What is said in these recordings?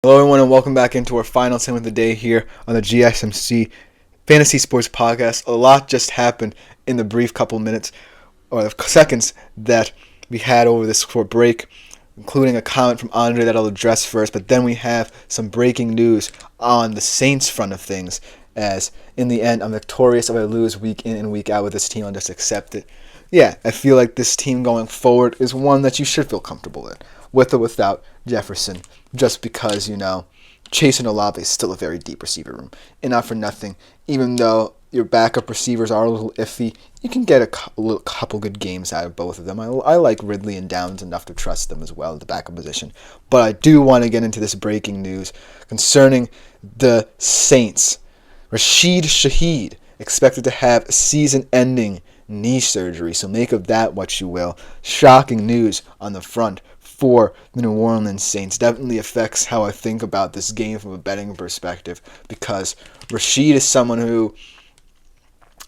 Hello, everyone, and welcome back into our final segment of the day here on the GSMC Fantasy Sports Podcast. A lot just happened in the brief couple minutes or seconds that we had over this short break, including a comment from Andre that I'll address first. But then we have some breaking news on the Saints front of things, as in the end, I'm victorious if I lose week in and week out with this team. I'll just accept it. Yeah, I feel like this team going forward is one that you should feel comfortable in, with or without Jefferson, just because, Chase and Olave is still a very deep receiver room. And not for nothing, even though your backup receivers are a little iffy, you can get a couple good games out of both of them. I like Ridley and Downs enough to trust them as well at the backup position. But I do want to get into this breaking news concerning the Saints. Rashid Shaheed expected to have season-ending knee surgery, so make of that what you will. Shocking news on the front for the New Orleans Saints. Definitely affects how I think about this game from a betting perspective, because Rashid is someone who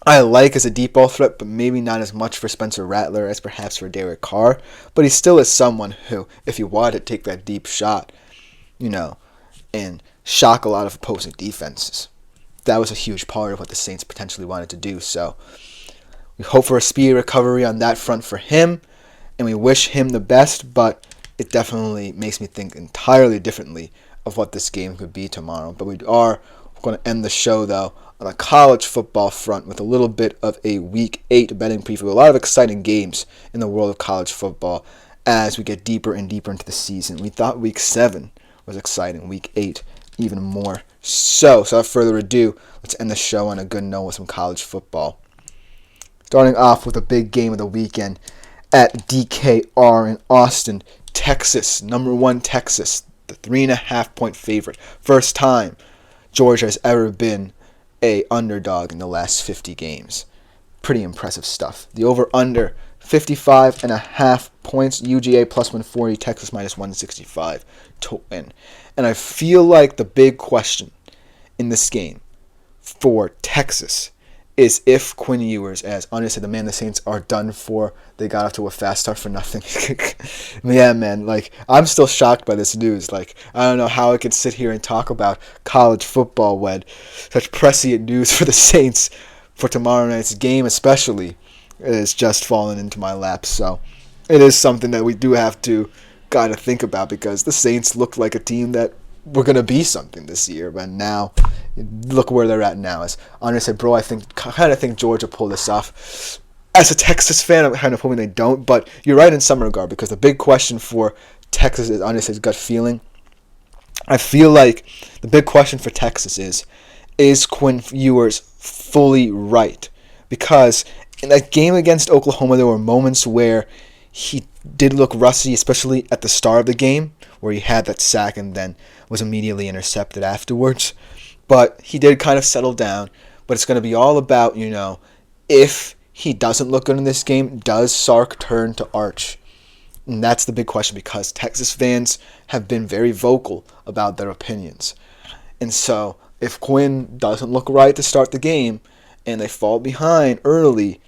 I like as a deep ball threat, but maybe not as much for Spencer Rattler as perhaps for Derek Carr. But he still is someone who, if you wanted to take that deep shot, and shock a lot of opposing defenses, that was a huge part of what the Saints potentially wanted to do. So we hope for a speedy recovery on that front for him, and we wish him the best, but it definitely makes me think entirely differently of what this game could be tomorrow. But we are going to end the show, though, on a college football front with a little bit of a Week 8 betting preview. A lot of exciting games in the world of college football as we get deeper and deeper into the season. We thought Week 7 was exciting. Week 8 even more so. So without further ado, let's end the show on a good note with some college football. Starting off with a big game of the weekend at DKR in Austin, Texas. Number 1 Texas, the 3.5-point favorite. First time Georgia has ever been a underdog in the last 50 games. Pretty impressive stuff. The over-under, 55.5 points. UGA plus 140, Texas minus 165 to win. And I feel like the big question in this game for Texas is if Quinn Ewers, as Andre said, the Saints are done for. They got off to a fast start for nothing. Yeah, man, I'm still shocked by this news. I don't know how I could sit here and talk about college football when such prescient news for the Saints for tomorrow night's game especially is just fallen into my lap. So it is something that we do have to kind of think about, because the Saints look like a team that were going to be something this year, but now look where they're at now. As Andre said, bro, I kind of think Georgia pulled this off. As a Texas fan, I'm kind of hoping they don't, but you're right in some regard, because the big question for Texas is, Andre says, gut feeling. I feel like the big question for Texas is Quinn Ewers fully right? Because in that game against Oklahoma, there were moments where he did look rusty, especially at the start of the game, where he had that sack and then was immediately intercepted afterwards. But he did kind of settle down. But it's going to be all about, if he doesn't look good in this game, does Sark turn to Arch? And that's the big question, because Texas fans have been very vocal about their opinions. And so if Quinn doesn't look right to start the game and they fall behind early,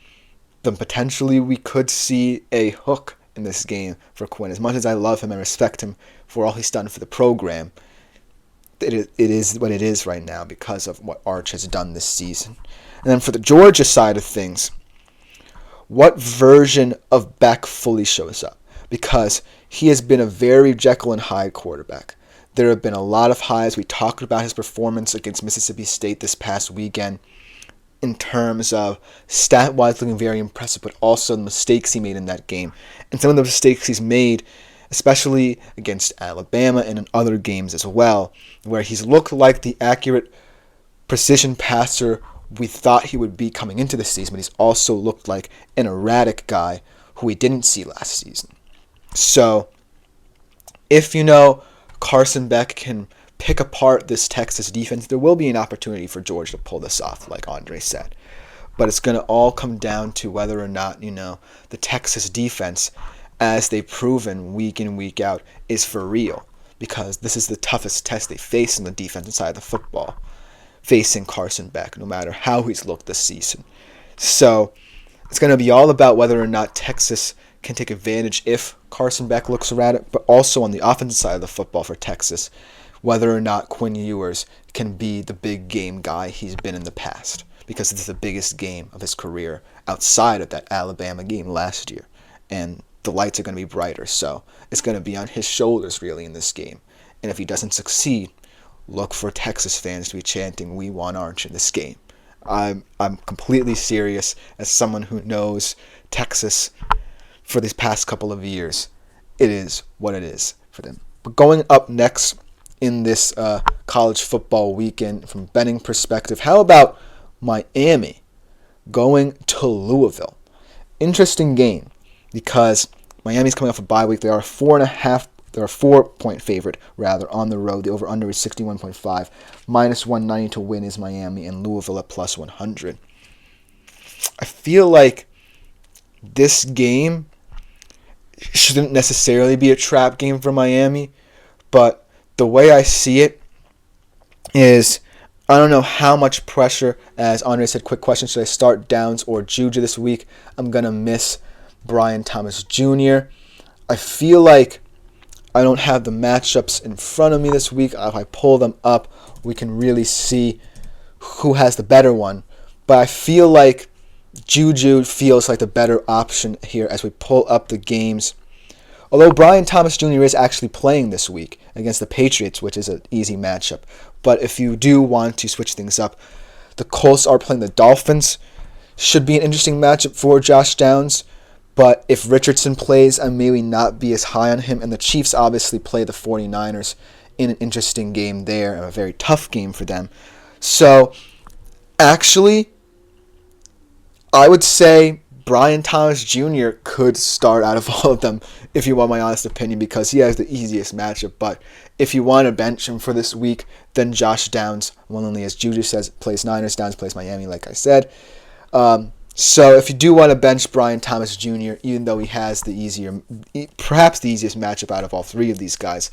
then potentially we could see a hook in this game for Quinn. As much as I love him and respect him for all he's done for the program, it is what it is right now because of what Arch has done this season. And then for the Georgia side of things, what version of Beck fully shows up? Because he has been a very Jekyll and Hyde quarterback. There have been a lot of highs. We talked about his performance against Mississippi State this past weekend in terms of stat-wise looking very impressive, but also the mistakes he made in that game. And some of the mistakes he's made, especially against Alabama and in other games as well, where he's looked like the accurate precision passer we thought he would be coming into the season, but he's also looked like an erratic guy who we didn't see last season. So if Carson Beck can pick apart this Texas defense, there will be an opportunity for Georgia to pull this off, like Andre said. But it's going to all come down to whether or not, the Texas defense, as they've proven week in, week out, is for real. Because this is the toughest test they face on the defensive side of the football, facing Carson Beck, no matter how he's looked this season. So it's going to be all about whether or not Texas can take advantage if Carson Beck looks erratic, but also on the offensive side of the football for Texas, whether or not Quinn Ewers can be the big game guy he's been in the past, because it's the biggest game of his career outside of that Alabama game last year. And the lights are going to be brighter, so it's going to be on his shoulders really in this game. And if he doesn't succeed, look for Texas fans to be chanting, "We want Orange" in this game. I'm completely serious as someone who knows Texas for these past couple of years. It is what it is for them. But going up next in this college football weekend from betting perspective, how about Miami going to Louisville? Interesting game because Miami's coming off a bye week. They are they're a 4-point favorite, rather, on the road. The over-under is 61.5. Minus 190 to win is Miami, and Louisville at plus 100. I feel like this game shouldn't necessarily be a trap game for Miami, but the way I see it is, I don't know how much pressure, as Andre said, quick question, should I start Downs or Juju this week? I'm going to miss Brian Thomas Jr. I feel like I don't have the matchups in front of me this week. If I pull them up, we can really see who has the better one. But I feel like Juju feels like the better option here as we pull up the games. Although Brian Thomas Jr. is actually playing this week against the Patriots, which is an easy matchup. But if you do want to switch things up, the Colts are playing the Dolphins. Should be an interesting matchup for Josh Downs. But if Richardson plays, I maybe not be as high on him. And the Chiefs obviously play the 49ers in an interesting game there, a very tough game for them. So, actually, I would say Brian Thomas Jr. could start out of all of them, if you want my honest opinion, because he has the easiest matchup. But if you want to bench him for this week, then Josh Downs, one only as Juju says, plays Niners, Downs plays Miami, like I said. So if you do want to bench Brian Thomas Jr., even though he has perhaps the easiest matchup out of all three of these guys,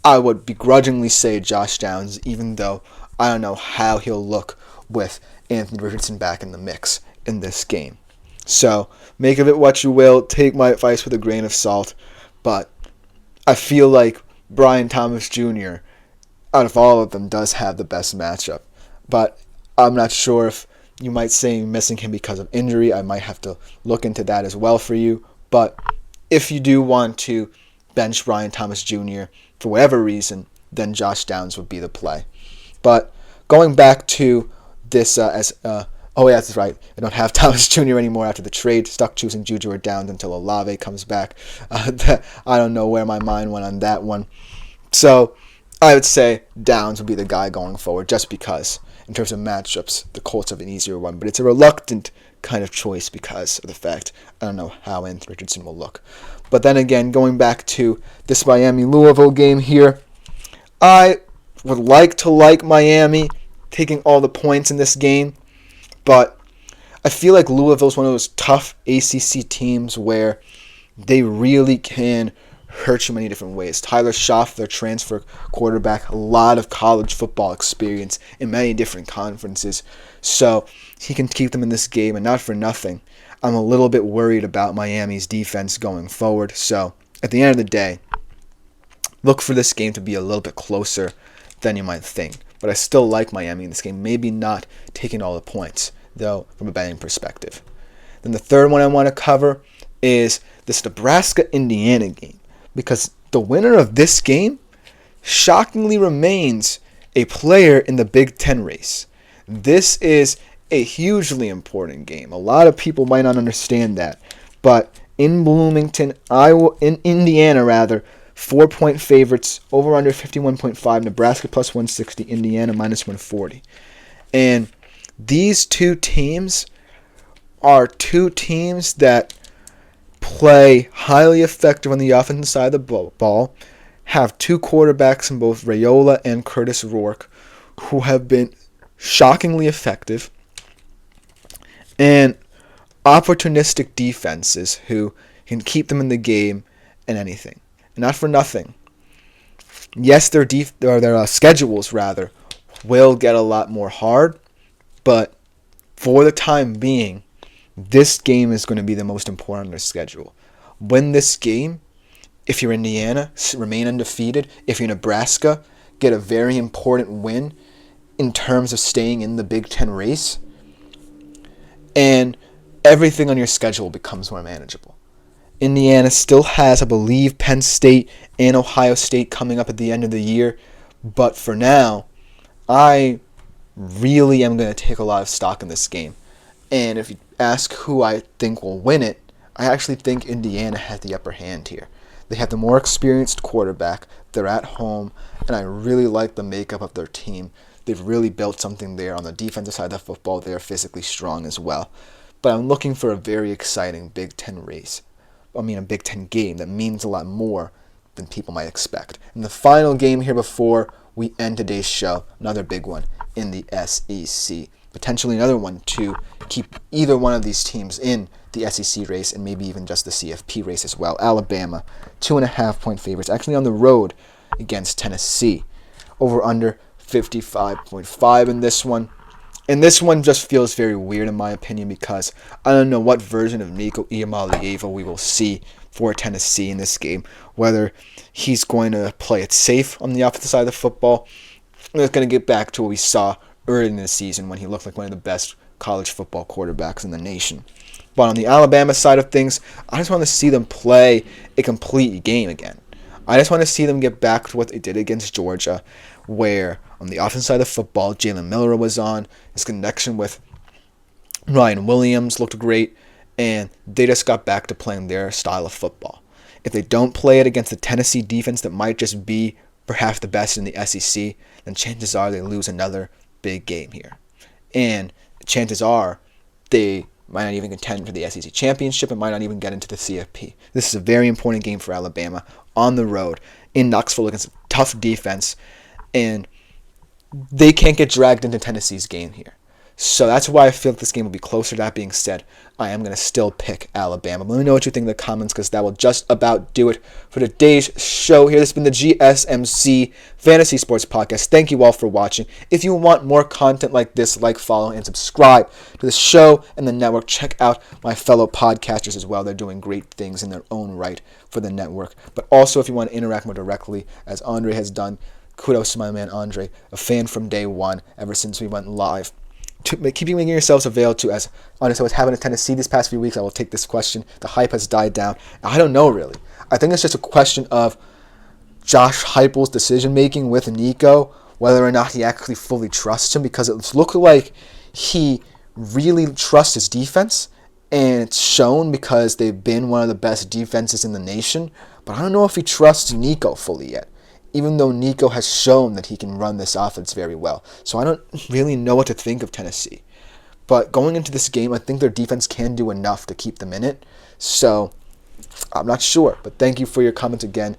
I would begrudgingly say Josh Downs, even though I don't know how he'll look with Anthony Richardson back in the mix in this game. So make of it what you will. Take my advice with a grain of salt. But I feel like Brian Thomas Jr., out of all of them, does have the best matchup. But I'm not sure if you might say missing him because of injury. I might have to look into that as well for you. But if you do want to bench Brian Thomas Jr. for whatever reason, then Josh Downs would be the play. But going back to this oh, yeah, that's right. I don't have Thomas Jr. anymore after the trade. Stuck choosing Juju or Downs until Olave comes back. I don't know where my mind went on that one. So I would say Downs would be the guy going forward just because, in terms of matchups, the Colts have an easier one. But it's a reluctant kind of choice because of the fact I don't know how Anthony Richardson will look. But then again, going back to this Miami-Louisville game here, I would like to like Miami taking all the points in this game. But I feel like Louisville's one of those tough ACC teams where they really can hurt you many different ways. Tyler Schaff, their transfer quarterback, a lot of college football experience in many different conferences. So he can keep them in this game, and not for nothing. I'm a little bit worried about Miami's defense going forward. So at the end of the day, look for this game to be a little bit closer than you might think. But I still like Miami in this game. Maybe not taking all the points, though, from a betting perspective. Then the third one I want to cover is this Nebraska-Indiana game. Because the winner of this game shockingly remains a player in the Big Ten race. This is a hugely important game. A lot of people might not understand that. But in Bloomington, in Indiana, 4-point favorites, over under 51.5, Nebraska plus 160, Indiana minus 140. And these two teams are two teams that play highly effective on the offensive side of the ball, have two quarterbacks in both Raiola and Curtis Rourke who have been shockingly effective, and opportunistic defenses who can keep them in the game and anything. Not for nothing. Yes, their schedules will get a lot more hard, but for the time being, this game is going to be the most important on their schedule. Win this game. If you're Indiana, remain undefeated. If you're Nebraska, get a very important win in terms of staying in the Big Ten race, and everything on your schedule becomes more manageable. Indiana still has, I believe, Penn State and Ohio State coming up at the end of the year, but for now, I really am going to take a lot of stock in this game. And if you ask who I think will win it, I actually think Indiana has the upper hand here. They have the more experienced quarterback, they're at home, and I really like the makeup of their team. They've really built something there on the defensive side of the football. They're physically strong as well. But I'm looking for a very exciting Big Ten a Big Ten game that means a lot more than people might expect. And the final game here before we end today's show, another big one in the SEC. Potentially another one to keep either one of these teams in the SEC race and maybe even just the CFP race as well. Alabama, 2.5-point favorites, actually on the road against Tennessee. Over under 55.5 in this one. And this one just feels very weird in my opinion because I don't know what version of Nico Iamaleava we will see for Tennessee in this game. Whether he's going to play it safe on the offensive side of the football, or it's going to get back to what we saw early in the season when he looked like one of the best college football quarterbacks in the nation. But on the Alabama side of things, I just want to see them play a complete game again. I just want to see them get back to what they did against Georgia, where on the offensive side of football, Jalen Miller was on. His connection with Ryan Williams looked great, and they just got back to playing their style of football. If they don't play it against the Tennessee defense that might just be perhaps the best in the SEC, then chances are they lose another big game here. And chances are they might not even contend for the SEC championship and might not even get into the CFP. This is a very important game for Alabama on the road in Knoxville against a tough defense, and they can't get dragged into Tennessee's game here. So that's why I feel like this game will be closer. That being said, I am going to still pick Alabama. Let me know what you think in the comments because that will just about do it for today's show here. This has been the GSMC Fantasy Sports Podcast. Thank you all for watching. If you want more content like this, like, follow, and subscribe to the show and the network. Check out my fellow podcasters as well. They're doing great things in their own right for the network. But also, if you want to interact more directly, as Andre has done, kudos to my man Andre, a fan from day one, ever since we went live. Keep making yourselves available to, as honestly what's happened in Tennessee these past few weeks. I will take this question. The hype has died down. I don't know, really. I think it's just a question of Josh Heupel's decision-making with Nico, whether or not he actually fully trusts him, because it looked like he really trusts his defense, and it's shown because they've been one of the best defenses in the nation, but I don't know if he trusts Nico fully yet, even though Nico has shown that he can run this offense very well. So I don't really know what to think of Tennessee. But going into this game, I think their defense can do enough to keep them in it. So I'm not sure. But thank you for your comments again.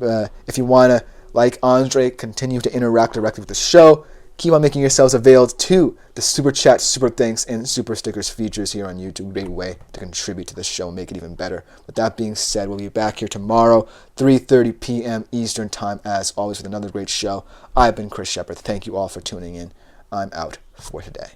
If you want to, like Andre, continue to interact directly with the show, keep on making yourselves available to the Super Chat, Super Thanks, and Super Stickers features here on YouTube. Great way to contribute to the show and make it even better. With that being said, we'll be back here tomorrow, 3:30 p.m. Eastern Time, as always, with another great show. I've been Chris Shepard. Thank you all for tuning in. I'm out for today.